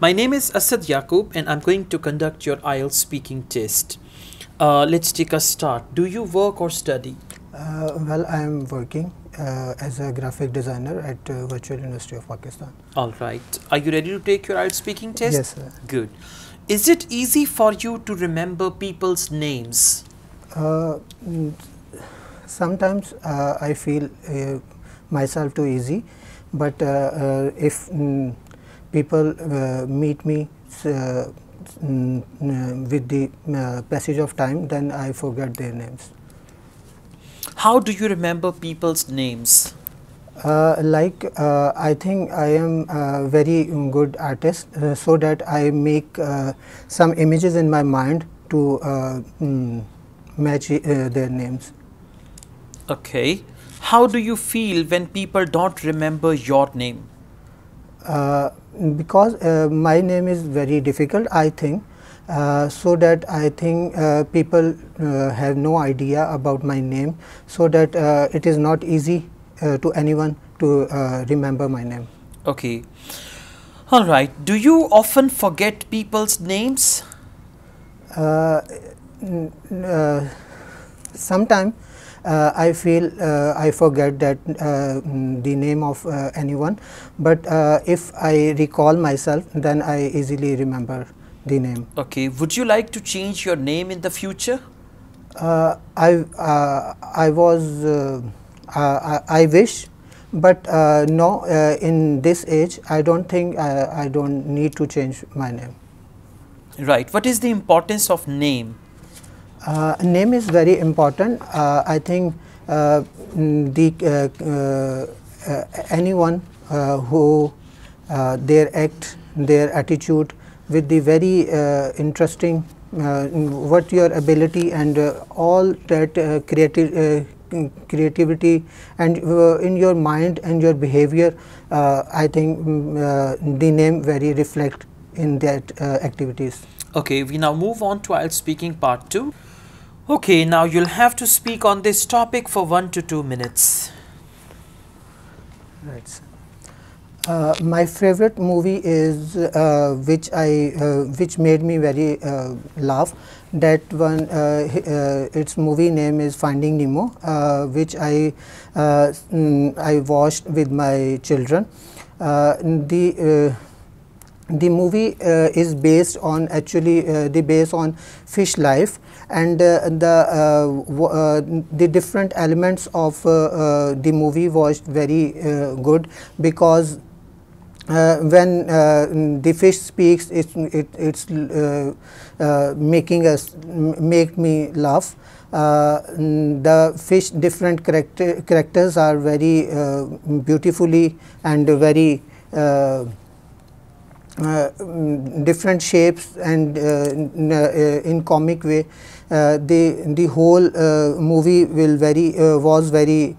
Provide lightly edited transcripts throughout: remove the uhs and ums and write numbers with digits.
My name is Asad Yaqub and I'm going to conduct your IELTS speaking test. Let's take a start. Do you work or study? Well, I am working as a graphic designer at Virtual University of Pakistan. All right. Are you ready to take your IELTS speaking test? Yes, sir. Good. Is it easy for you to remember people's names? Mm, Sometimes I feel myself too easy, but if people meet me with the passage of time, then I forget their names. How do you remember people's names? I think I am a very good artist, so that I make some images in my mind to match their names. Okay. How do you feel when people don't remember your name? Uh, because my name is very difficult, I think, so that I think people have no idea about my name, so that it is not easy to anyone to remember my name. Okay. All right. Do you often forget people's names? Sometimes I feel I forget that the name of anyone, but if I recall myself, then I easily remember the name. Okay. Would you like to change your name in the future? I was I wish, but no, in this age I don't think I don't need to change my name. Right. What is the importance of name? Name is very important. I think anyone who their act, their attitude with the very interesting what your ability and all that creativity and in your mind and your behavior, I think the name very reflect in that activities. Okay, we now move on to IELTS speaking part 2. Okay, now you'll have to speak on this topic for 1 to 2 minutes. Right. Sir. My favorite movie is which made me very laugh. That one, its movie name is Finding Nemo, which I watched with my children. The movie is based on based on fish life, and the different elements of the movie was very good, because when the fish speaks, it's make me laugh. The fish different characters are very beautifully and very different shapes, and in comic way. The whole movie was very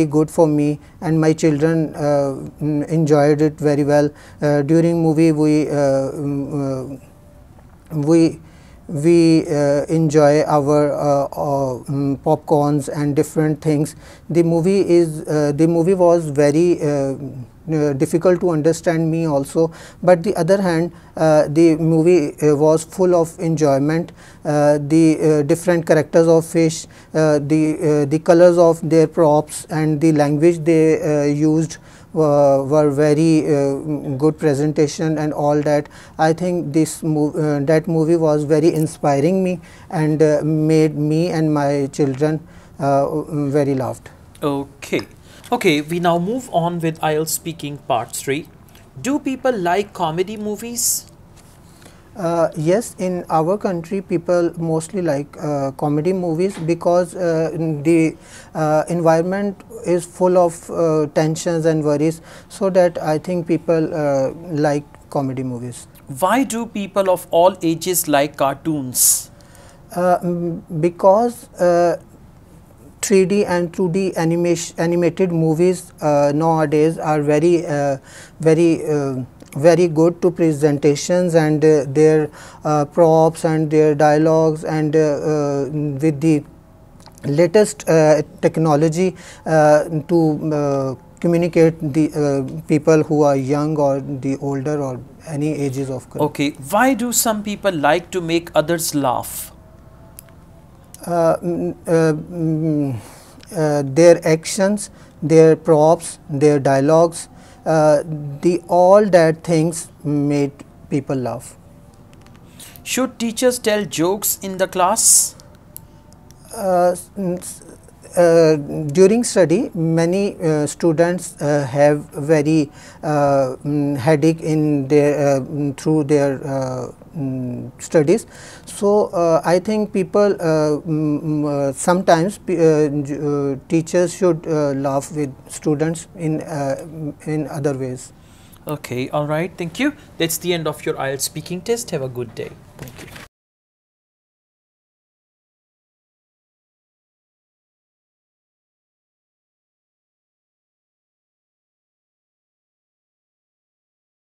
good for me, and my children enjoyed it very well. During movie we enjoy our popcorns and different things. The movie was very difficult to understand me also, but the other hand, the movie was full of enjoyment. The different characters of fish, the colors of their props, and the language they used were very good presentation and all that. I think that movie was very inspiring me, and made me and my children very laughed. Okay. Okay, we now move on with IELTS speaking part 3. Do people like comedy movies? Yes, in our country people mostly like comedy movies, because the environment is full of tensions and worries, so that I think people like comedy movies. Why do people of all ages like cartoons? Because 3D and 2D animated movies nowadays are very good to presentations, and their props and their dialogues, and with the latest technology to communicate the people who are young or the older or any ages of girl. Okay, why do some people like to make others laugh? Their actions, their props, their dialogues, the all that things made people laugh. Should teachers tell jokes in the class? During study, many students have very headache in their through their studies. So I think people sometimes teachers should laugh with students in other ways. Okay, all right, thank you. That's the end of your IELTS speaking test. Have a good day. Thank you.